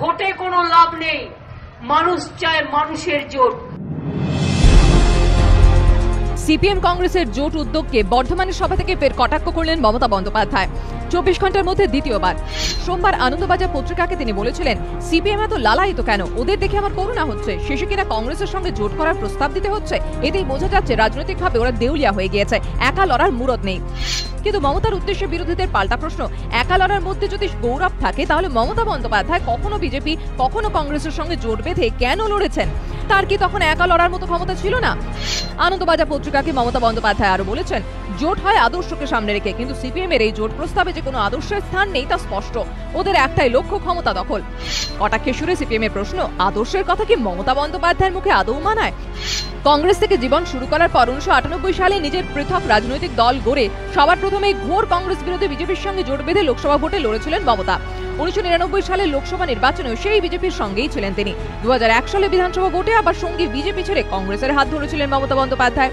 ভোটে কোনো লাভ নেই, মানুষ চায় মানুষের জোট। সিপিএম কংগ্রেসের জোট উদ্যোগকে বর্ধমানের সভা থেকে ফের কটাক্ষ করলেন মমতা বন্দ্যোপাধ্যায়। 24 ঘন্টার মধ্যে দ্বিতীয়বার। সোমবার আনন্দবাজার পত্রিকাকে তিনি বলেছিলেন, সিপিএম এত লালায়িত কেন? ওদের দেখে আমার করুণা হচ্ছে। শেষে কিনা কংগ্রেসের সঙ্গে জোট করার প্রস্তাব দিতে হচ্ছে। এতেই বোঝা যাচ্ছে রাজনৈতিকভাবে ওরা দেউলিয়া হয়ে গিয়েছে, একা লড়ার মুরদ নেই। কিন্তু মমতার উদ্দেশ্যে বিরোধীদের পাল্টা প্রশ্ন, একা লড়ার মধ্যে যদি গৌরব থাকে তাহলে মমতা বন্দ্যোপাধ্যায় কখনো বিজেপি কখনো কংগ্রেসের সঙ্গে জোট বেঁধে কেন লড়েছেন? তার কি তখন একা লড়ার মতো ক্ষমতা ছিল না? আনন্দবাজার পত্রিকাকে মমতা বন্দ্যোপাধ্যায় আরো বলেছেন, জোট হয় আদর্শকে সামনে রেখে, কিন্তু সিপিএম এর এই জোট প্রস্তাবে যে কোনো আদর্শের স্থান নেই তা স্পষ্ট। ওদের একটাই লক্ষ্য, ক্ষমতা দখল। কটাক্ষে সুরে সিপিএম এর প্রশ্ন, আদর্শের কথা কি মমতা বন্দ্যোপাধ্যায়ের মুখে আদৌ মানায়? কংগ্রেস থেকে জীবন শুরু করার পর 1998 সালে নিজের পৃথক রাজনৈতিক দল গড়ে সবার প্রথমে ঘোর কংগ্রেস বিরোধী বিজেপির সঙ্গে জোট বেঁধে লোকসভা ভোটে লড়েছিলেন মমতা। 1999 সালে লোকসভা নির্বাচনেও সেই বিজেপির সঙ্গেই ছিলেন তিনি। 2001 সালে বিধানসভা ভোটে আবার সঙ্গী বিজেপি ছেড়ে কংগ্রেসের হাত ধরেছিলেন মমতা বন্দ্যোপাধ্যায়।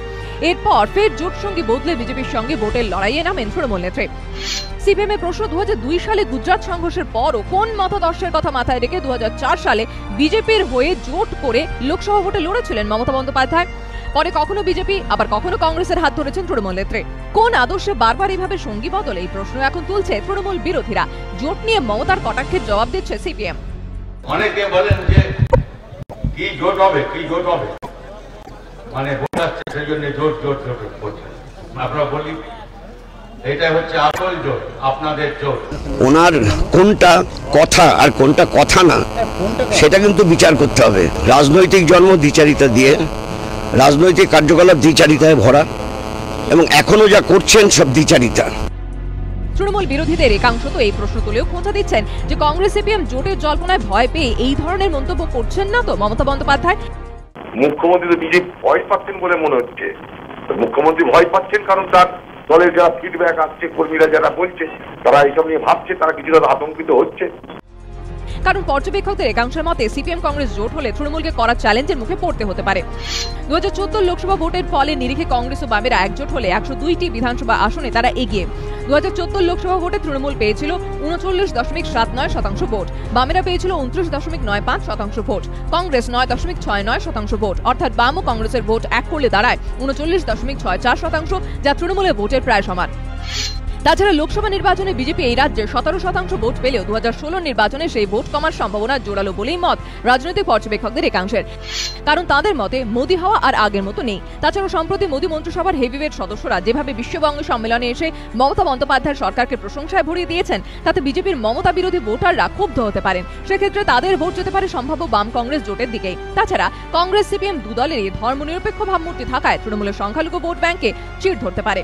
এরপর ফের জোট সঙ্গী বদলে বিজেপির সঙ্গে ভোটের লড়াইয়ে নামেন তৃণমূল নেত্রী। সিপিএম এর প্রশ্ন, 2002 সালে গুজরাট সংঘর্ষের পরও কোন মতাদর্শের কথা মাথায় রেখে 2004 সালে বিজেপির হয়ে জোট করে লোকসভা ভোটে লড়েছিলেন মমতা বন্দ্যোপাধ্যায়? পরে কখনো বিজেপি আবার কখনো কংগ্রেসের হাত ধরেছেন তৃণমূল নেত্রী। কোন আদর্শে বারবার এইভাবে সঙ্গী বদল? এই প্রশ্ন এখন তুলছে তৃণমূল বিরোধীরা। জোট নিয়ে মমতার কটাক্ষের জবাব দিচ্ছে সিপিএম। অনেকে বলেন যে কি জোট হবে, কি জোট হবে, মানে ভোট আসছে সেই জন্য জোট জোট জোট করছে। আমরা বলি এটা হচ্ছে আসল জোট, আপনাদের জোট। ওনার কোনটা কথা আর কোনটা কথা না সেটা কিন্তু বিচার করতে হবে। রাজনৈতিক জন্ম দ্বিচারিতা দিয়ে, রাজনৈতিক কার্যকলাপ দ্বিচারিতায় ভরা, এবং এখনো যা করছেন সব দ্বিচারিতা। তৃণমূল বিরোধীদের একাংশ তো এই প্রশ্ন তুলেও খোঁচা দিচ্ছেন যে কংগ্রেস সিপিএম জোটের জল্পনায় ভয় পেয়ে এই ধরনের মন্তব্য করছেন না তো মমতা বন্দ্যোপাধ্যায়? মুখ্যমন্ত্রী তো বিজেপি ভয় পাচ্ছেন বলে মনে হচ্ছে। মুখ্যমন্ত্রী ভয় পাচ্ছেন কারণ তার দলের যারা ফিডব্যাক আসছে, কর্মীরা যারা বলছে, তারা এইসব নিয়ে ভাবছে, তারা কিছুটা আতঙ্কিত হচ্ছে। কারণ পর্যবেক্ষকদের একাংশের মতে সিপিএম কংগ্রেস জোট হলে তৃণমূলকে করা চ্যালেঞ্জের মুখে পড়তে হতে পারে। 2014 লোকসভা ভোটের ফলে নিরিখে কংগ্রেস ও বামেরা একজোট হলে 102টি বিধানসভা আসনে তারা এগিয়ে। 2014 লোকসভা ভোটে তৃণমূল পেয়েছিল 39.79% ভোট, বামেরা পেয়েছিল 29.95% ভোট, কংগ্রেস 9.69% ভোট। অর্থাৎ বাম ও কংগ্রেসের ভোট এক করলে দাঁড়ায় 39.64%, যা তৃণমূলের ভোটের প্রায় সমান। তাছাড়া লোকসভা নির্বাচনে বিজেপি এই রাজ্যে 17% ভোট পেলেও 2016 নির্বাচনে সেই ভোট কমার সম্ভাবনা জোরালো বলেই মত রাজনৈতিক পর্যবেক্ষকদের একাংশের। কারণ তাদের মতে মোদি হওয়া আর আগের মতো নেই। তাছাড়া সম্প্রতি মোদি মন্ত্রিসভার হেভিওয়েট সদস্যরা যেভাবে বিশ্ববঙ্গ সম্মেলনে এসে মমতা বন্দ্যোপাধ্যায়ের সরকারকে প্রশংসায় ভরিয়ে দিয়েছেন, তাতে বিজেপির মমতা বিরোধী ভোটাররা ক্ষুব্ধ হতে পারেন। সেক্ষেত্রে তাদের ভোট যেতে পারে সম্ভাব্য বাম কংগ্রেস জোটের দিকেই। তাছাড়া কংগ্রেস সিপিএম দুদলেরই ধর্মনিরপেক্ষ ভাবমূর্তি থাকায় তৃণমূলের সংখ্যালঘু ভোট ব্যাংকে চিড় ধরতে পারে।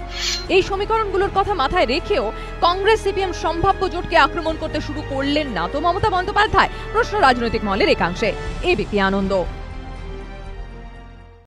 এই সমীকরণগুলোর কথা মাথায় রেখেও কংগ্রেস সিপিএম সম্ভাব্য জোটকে আক্রমণ করতে শুরু করলেন না তো মমতা বন্দ্যোপাধ্যায়? প্রশ্ন রাজনৈতিক মহলের একাংশে। এবিপি আনন্দ।